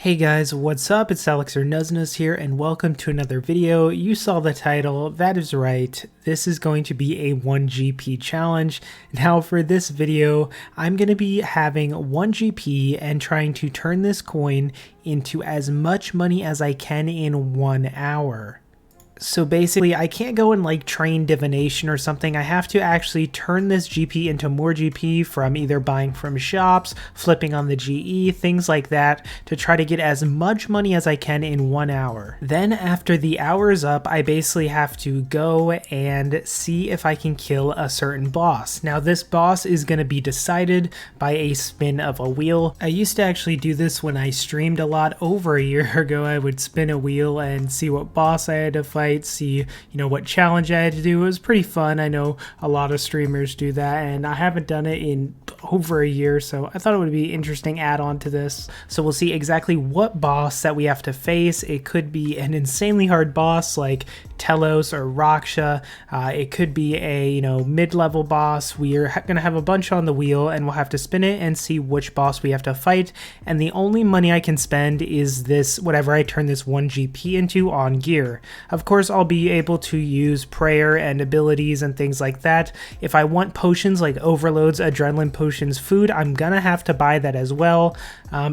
Hey guys, what's up? It's Alex or Nuzz here, and welcome to another video. You saw the title, that is right. This is going to be a 1GP challenge. Now for this video, I'm going to be having 1GP and trying to turn this coin into as much money as I can in 1 hour. So basically, I can't go and like train divination or something. I have to actually turn this GP into more GP from either buying from shops, flipping on the GE, things like that, to try to get as much money as I can in 1 hour. Then after the hour is up, I basically have to go and see if I can kill a certain boss. Now this boss is going to be decided by a spin of a wheel. I used to actually do this when I streamed a lot. Over a year ago, I would spin a wheel and see what boss I had to fight, see what challenge I had to do. It was pretty fun. I know a lot of streamers do that, and I haven't done it in over a year, so I thought it would be an interesting add-on to this. So we'll see exactly what boss that we have to face. It could be an insanely hard boss like Telos or Raksha. It could be a mid-level boss. We are gonna have a bunch on the wheel, and we'll have to spin it and see which boss we have to fight. And the only money I can spend is this, whatever I turn this 1GP into, on gear. Of course, I'll be able to use prayer and abilities and things like that. If I want potions like overloads, adrenaline potions, food, I'm gonna have to buy that as well.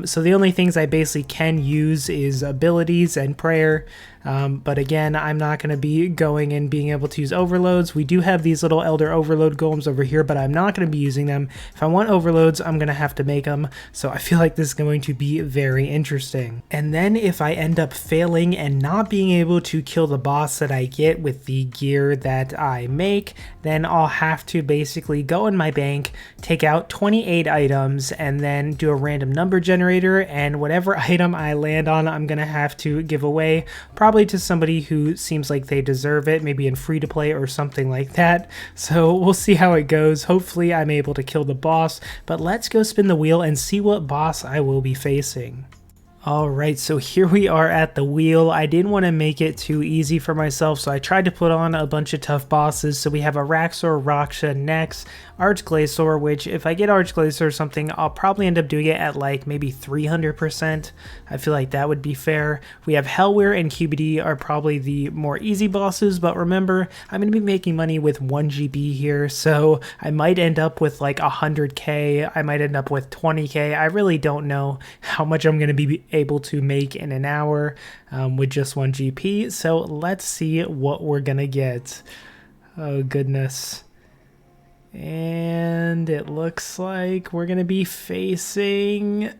So the only things I basically can use is abilities and prayer. But again, I'm not going to be going and being able to use overloads. We do have these little elder overload golems over here, but I'm not going to be using them. If I want overloads, I'm going to have to make them. So I feel like this is going to be very interesting. And then if I end up failing and not being able to kill the boss that I get with the gear that I make, then I'll have to basically go in my bank, take out 28 items, and then do a random number generator, and whatever item I land on, I'm going to have to give away, probably to somebody who seems like they deserve it, maybe in free to play or something like that. So we'll see how it goes. Hopefully I'm able to kill the boss, but let's go spin the wheel and see what boss I will be facing. Alright, so here we are at the wheel. I didn't want to make it too easy for myself, so I tried to put on a bunch of tough bosses. So we have a Raxor, Raksha next, Archglacior, which if I get Archglacior or something, I'll probably end up doing it at like maybe 300%. I feel like that would be fair. We have Hellweir and QBD are probably the more easy bosses, but remember, I'm going to be making money with 1GB here, so I might end up with like 100k, I might end up with 20k. I really don't know how much I'm going to be able to make in an hour with just 1GP. So let's see what we're gonna get. Oh goodness. And it looks like we're gonna be facing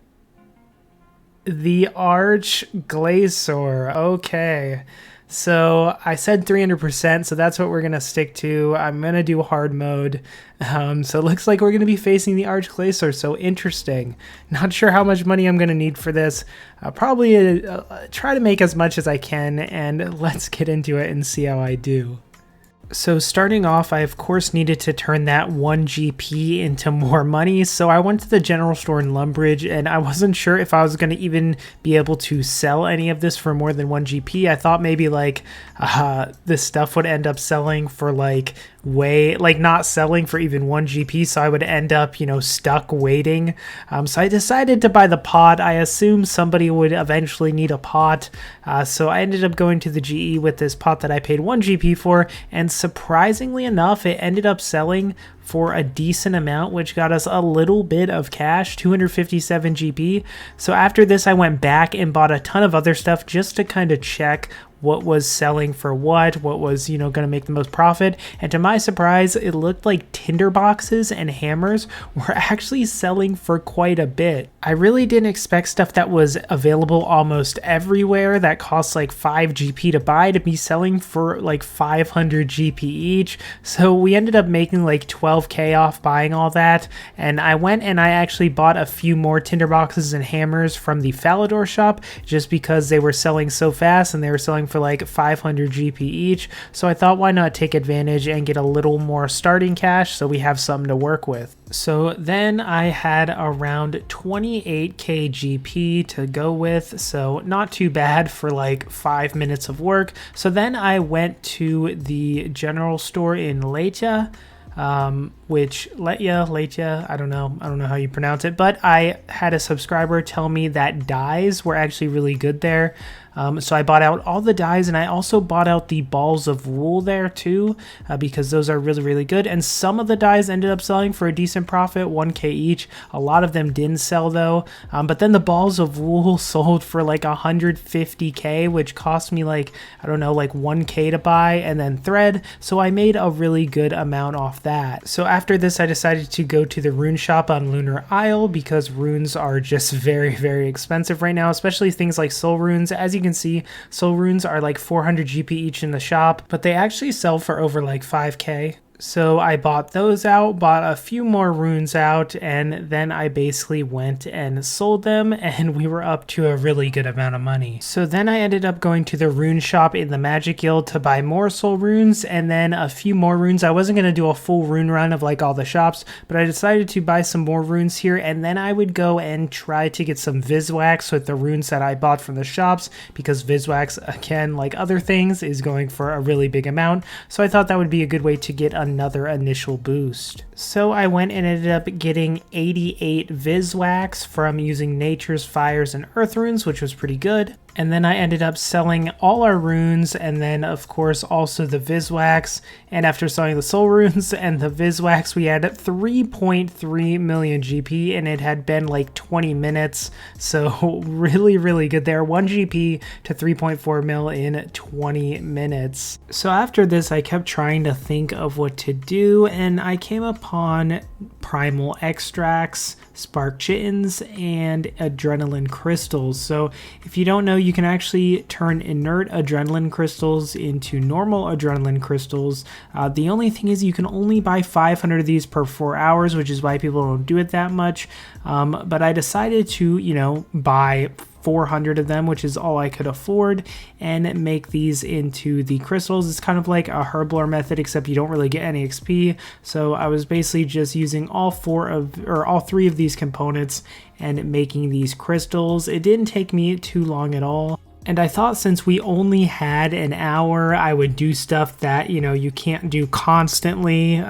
the Archglacior. Okay. So I said 300%, so that's what we're going to stick to. I'm going to do hard mode. So it looks like we're going to be facing the Archglacior, so interesting. Not sure how much money I'm going to need for this. I'll probably try to make as much as I can, and let's get into it and see how I do. So starting off, I of course needed to turn that 1GP into more money, so I went to the general store in Lumbridge, and I wasn't sure if I was going to even be able to sell any of this for more than 1GP. I thought maybe like this stuff would end up selling for like not selling for even 1GP, so I would end up stuck waiting. So I decided to buy the pot. I assumed somebody would eventually need a pot, so I ended up going to the GE with this pot that I paid 1GP for, and surprisingly enough, it ended up selling for a decent amount, which got us a little bit of cash, 257 GP. So after this, I went back and bought a ton of other stuff just to kind of check what was selling for what was, going to make the most profit. And to my surprise, it looked like tinder boxes and hammers were actually selling for quite a bit. I really didn't expect stuff that was available almost everywhere that costs like 5 GP to buy to be selling for like 500 GP each. So we ended up making like 12k off buying all that. And I went and I actually bought a few more tinder boxes and hammers from the Falador shop just because they were selling so fast and they were selling for like 500 GP each. So I thought, why not take advantage and get a little more starting cash so we have something to work with. So then I had around 28k GP to go with, so not too bad for like 5 minutes of work. So then I went to the general store in Leyte. which Letya, I don't know how you pronounce it, but I had a subscriber tell me that dyes were actually really good there. So I bought out all the dyes, and I also bought out the balls of wool there too, because those are really, really good. And some of the dyes ended up selling for a decent profit, 1K each. A lot of them didn't sell though. But then the balls of wool sold for like 150K, which cost me like, I don't know, like 1K to buy, and then thread. So I made a really good amount off that. So after this, I decided to go to the rune shop on Lunar Isle, because runes are just very, very expensive right now, especially things like soul runes. As you can see, soul runes are like 400 GP each in the shop, but they actually sell for over like 5K. So I bought those out, bought a few more runes out, and then I basically went and sold them, and we were up to a really good amount of money. So then I ended up going to the rune shop in the Magic Guild to buy more soul runes, and then a few more runes. I wasn't going to do a full rune run of like all the shops, but I decided to buy some more runes here, and then I would go and try to get some Viswax with the runes that I bought from the shops, because Viswax, again, like other things, is going for a really big amount. So I thought that would be a good way to get another initial boost. So I went and ended up getting 88 Viswax from using Nature's, Fires, and Earth runes, which was pretty good. And then I ended up selling all our runes, and then of course also the Viswax. And after selling the soul runes and the Viswax, we had 3.3 million GP, and it had been like 20 minutes. So really, really good there. 1 GP to 3.4 mil in 20 minutes. So after this, I kept trying to think of what to do, and I came upon primal extracts, spark chittens, and adrenaline crystals. So if you don't know, you can actually turn inert adrenaline crystals into normal adrenaline crystals. The only thing is you can only buy 500 of these per 4 hours, which is why people don't do it that much. But I decided to, buy 400 of them, which is all I could afford, and make these into the crystals. It's kind of like a herblore method, except you don't really get any XP. So I was basically just using all three of these components and making these crystals. It didn't take me too long at all. And I thought since we only had an hour, I would do stuff that, you can't do constantly.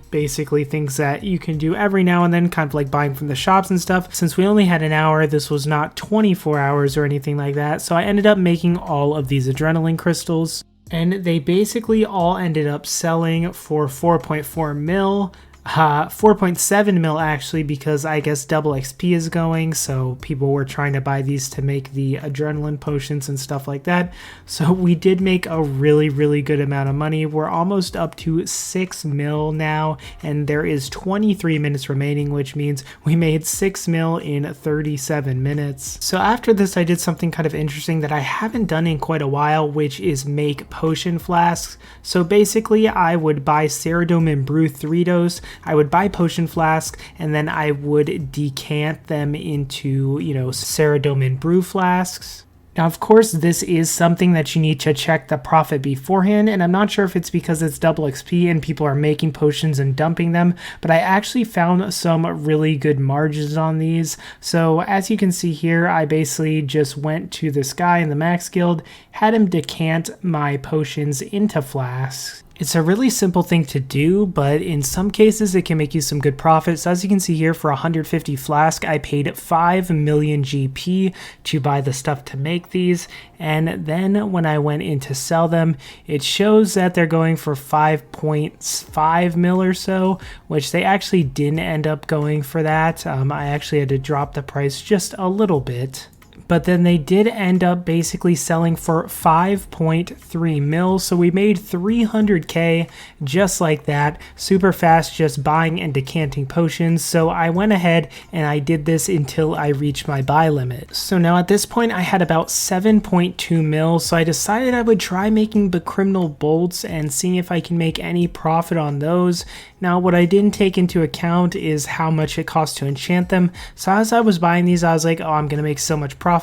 Basically things that you can do every now and then, kind of like buying from the shops and stuff. Since we only had an hour, this was not 24 hours or anything like that. So I ended up making all of these adrenaline crystals. And they basically all ended up selling for 4.4 mil. 4.7 mil actually, because I guess double XP is going, so people were trying to buy these to make the adrenaline potions and stuff like that. So we did make a really, really good amount of money. We're almost up to 6 mil now, and there is 23 minutes remaining, which means we made 6 mil in 37 minutes. So after this, I did something kind of interesting that I haven't done in quite a while, which is make potion flasks. So basically I would buy Ceridome and brew 3 dose. I would buy potion flask, and then I would decant them into, Ceridome and brew flasks. Now, of course, this is something that you need to check the profit beforehand, and I'm not sure if it's because it's double XP and people are making potions and dumping them, but I actually found some really good margins on these. So as you can see here, I basically just went to this guy in the Max Guild, had him decant my potions into flasks. It's a really simple thing to do, but in some cases it can make you some good profits. As you can see here, for 150 flask, I paid 5 million GP to buy the stuff to make these. And then when I went in to sell them, it shows that they're going for 5.5 mil or so, which they actually didn't end up going for that. I actually had to drop the price just a little bit. But then they did end up basically selling for 5.3 mil. So we made 300K just like that, super fast, just buying and decanting potions. So I went ahead and I did this until I reached my buy limit. So now at this point I had about 7.2 mil. So I decided I would try making the criminal bolts and seeing if I can make any profit on those. Now what I didn't take into account is how much it costs to enchant them. So as I was buying these, I was like, oh, I'm going to make so much profit.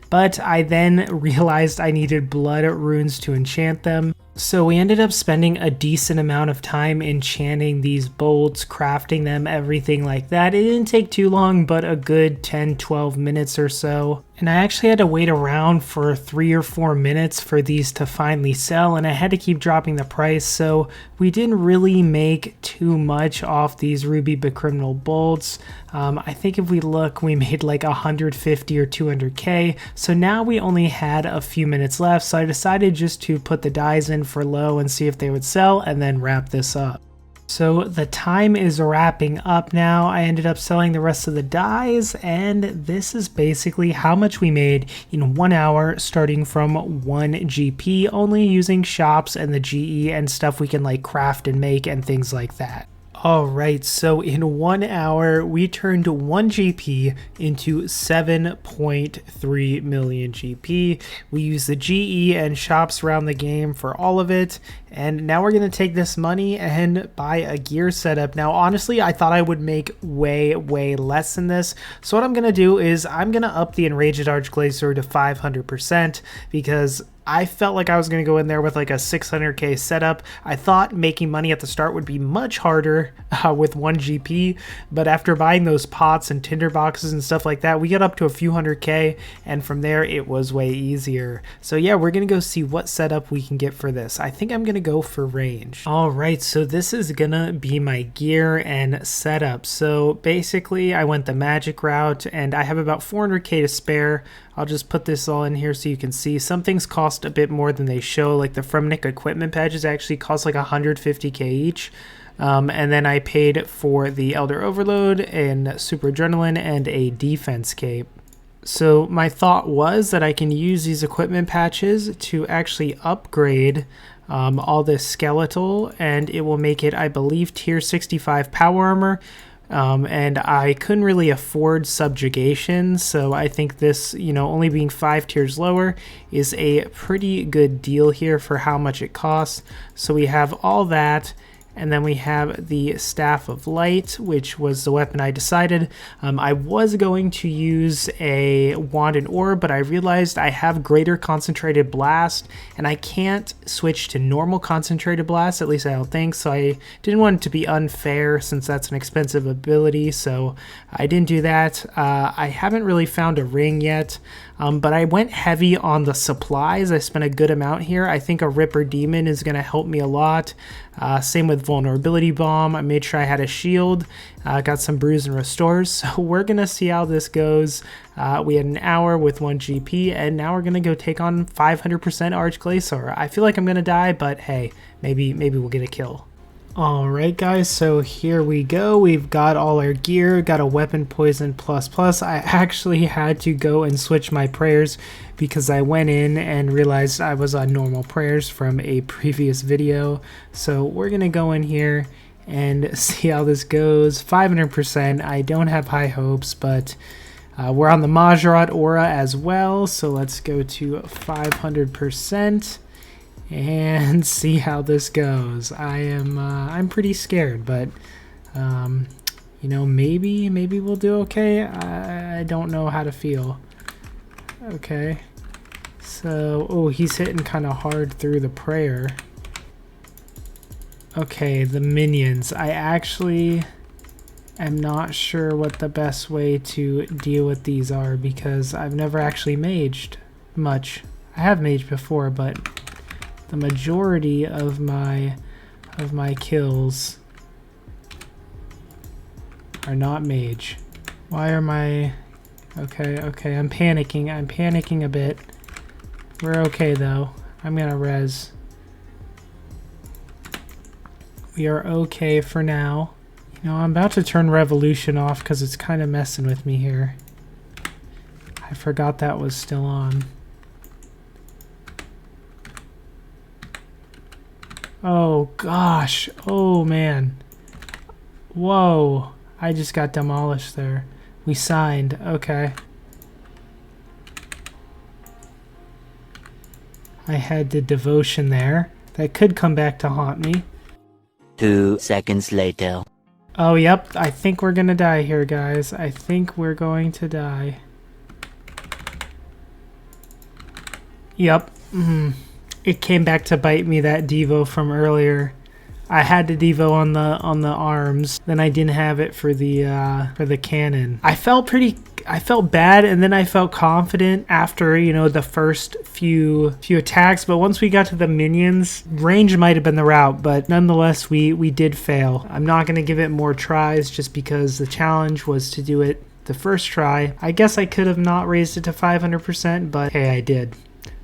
But I then realized I needed blood runes to enchant them. So we ended up spending a decent amount of time enchanting these bolts, crafting them, everything like that. It didn't take too long, but a good 10-12 minutes or so. And I actually had to wait around for 3 or 4 minutes for these to finally sell, and I had to keep dropping the price, so we didn't really make too much off these ruby criminal bolts. I think if we look, we made like 150 or 200k, so now we only had a few minutes left, so I decided just to put the dies in for low and see if they would sell, and then wrap this up. So the time is wrapping up now. I ended up selling the rest of the dies, and this is basically how much we made in 1 hour, starting from 1 GP, only using shops and the GE and stuff we can like craft and make and things like that. Alright, so in 1 hour, we turned 1 GP into 7.3 million GP. We used the GE and shops around the game for all of it, and now we're going to take this money and buy a gear setup. Now, honestly, I thought I would make way less than this, so what I'm going to do is I'm going to up the Enraged Archglacier to 500% because I felt like I was going to go in there with like a 600k setup. I thought making money at the start would be much harder with 1 GP, but after buying those pots and tinder boxes and stuff like that, we got up to a few 100k, and from there it was way easier. So yeah, we're going to go see what setup we can get for this. I think I'm going to go for range. Alright, so this is going to be my gear and setup. So basically I went the magic route, and I have about 400k to spare. I'll just put this all in here so you can see. Some things cost a bit more than they show, like the Fremnik equipment patches actually cost like 150k each. And then I paid for the Elder Overload and Super Adrenaline and a defense cape. So my thought was that I can use these equipment patches to actually upgrade all this skeletal, and it will make it, I believe, tier 65 power armor. And I couldn't really afford subjugation, so I think this, you know, only being 5 tiers lower is a pretty good deal here for how much it costs. So we have all that, and then we have the Staff of Light, which was the weapon I decided. I was going to use a Wand and Orb, but I realized I have Greater Concentrated Blast, and I can't switch to normal Concentrated Blast, at least I don't think, so I didn't want it to be unfair since that's an expensive ability, so I didn't do that. I haven't really found a ring yet, but I went heavy on the supplies. I spent a good amount here. I think a Ripper Demon is going to help me a lot. Same with Vulnerability Bomb. I made sure I had a shield. Got some Brews and Restores. So we're going to see how this goes. We had an hour with 1 GP, and now we're going to go take on 500% Archglacier. I feel like I'm going to die, but hey, maybe we'll get a kill. Alright guys, so here we go. We've got all our gear, got a weapon poison plus. I actually had to go and switch my prayers because I went in and realized I was on normal prayers from a previous video. So we're gonna go in here and see how this goes. 500%, I don't have high hopes, but we're on the Majorat aura as well, so let's go to 500%. And see how this goes. I'm pretty scared, but you know, maybe we'll do okay. I don't know how to feel. Okay, so oh, he's hitting kind of hard through the prayer. Okay, the minions. I actually am not sure what the best way to deal with these are because I've never actually maged much. I have maged before, but the majority of my kills are not mage. Why are my... Okay, I'm panicking a bit. We're okay though. I'm gonna res. We are okay for now. You know, I'm about to turn Revolution off because it's kind of messing with me here. I forgot that was still on. Oh gosh, oh man. Whoa, I just got demolished there. We signed, okay. I had the devotion there. That could come back to haunt me. 2 seconds later. Oh yep, I think we're gonna die here guys. I think we're going to die. Yep, It came back to bite me, that Devo from earlier. I had the Devo on the arms, then I didn't have it for the cannon. I felt pretty I felt bad and then I felt confident after, you know, the first few attacks, but once we got to the minions, range might have been the route, but nonetheless we did fail. I'm not going to give it more tries just because the challenge was to do it the first try. I guess I could have not raised it to 500%, but hey, I did.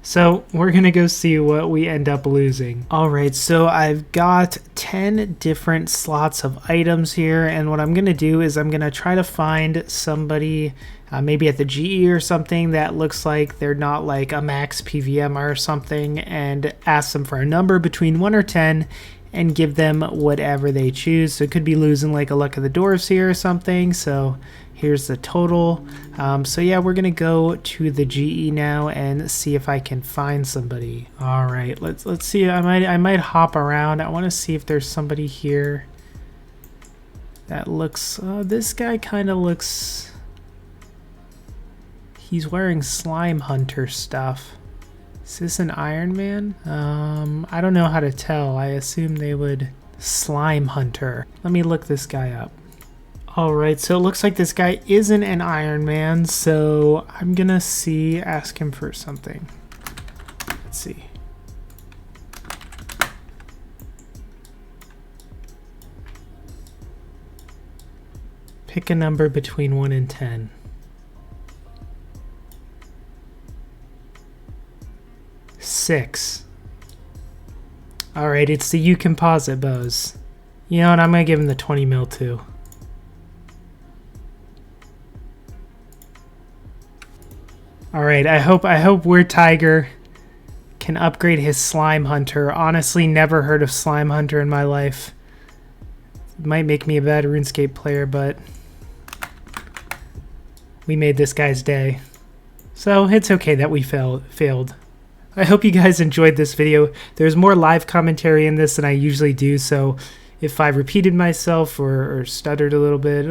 So we're gonna go see what we end up losing. Alright, so I've got 10 different slots of items here, and what I'm gonna do is I'm gonna try to find somebody maybe at the GE or something that looks like they're not like a max PVM or something, and ask them for a number between 1 or 10 and give them whatever they choose. So it could be losing like a Luck of the Dwarfs here or something. So here's the total. So yeah, we're gonna go to the GE now and see if I can find somebody. All right, let's see. I might hop around. I want to see if there's somebody here that looks. This guy kind of looks. He's wearing Slime Hunter stuff. Is this an Iron Man? I don't know how to tell. I assume they would. Slime Hunter. Let me look this guy up. Alright, so it looks like this guy isn't an Iron Man, so I'm gonna ask him for something. Let's see. Pick a number between 1 and 10. 6. Alright, it's the U composite bows. You know what, I'm gonna give him the 20 mil too. Alright, I hope Weird Tiger can upgrade his Slime Hunter. Honestly, never heard of Slime Hunter in my life. It might make me a bad RuneScape player, but we made this guy's day. So it's okay that we failed. I hope you guys enjoyed this video. There's more live commentary in this than I usually do, so if I repeated myself or stuttered a little bit,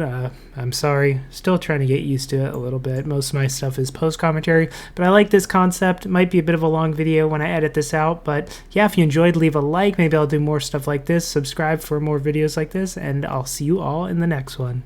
I'm sorry. Still trying to get used to it a little bit. Most of my stuff is post-commentary, but I like this concept. It might be a bit of a long video when I edit this out, but yeah, if you enjoyed, leave a like. Maybe I'll do more stuff like this. Subscribe for more videos like this, and I'll see you all in the next one.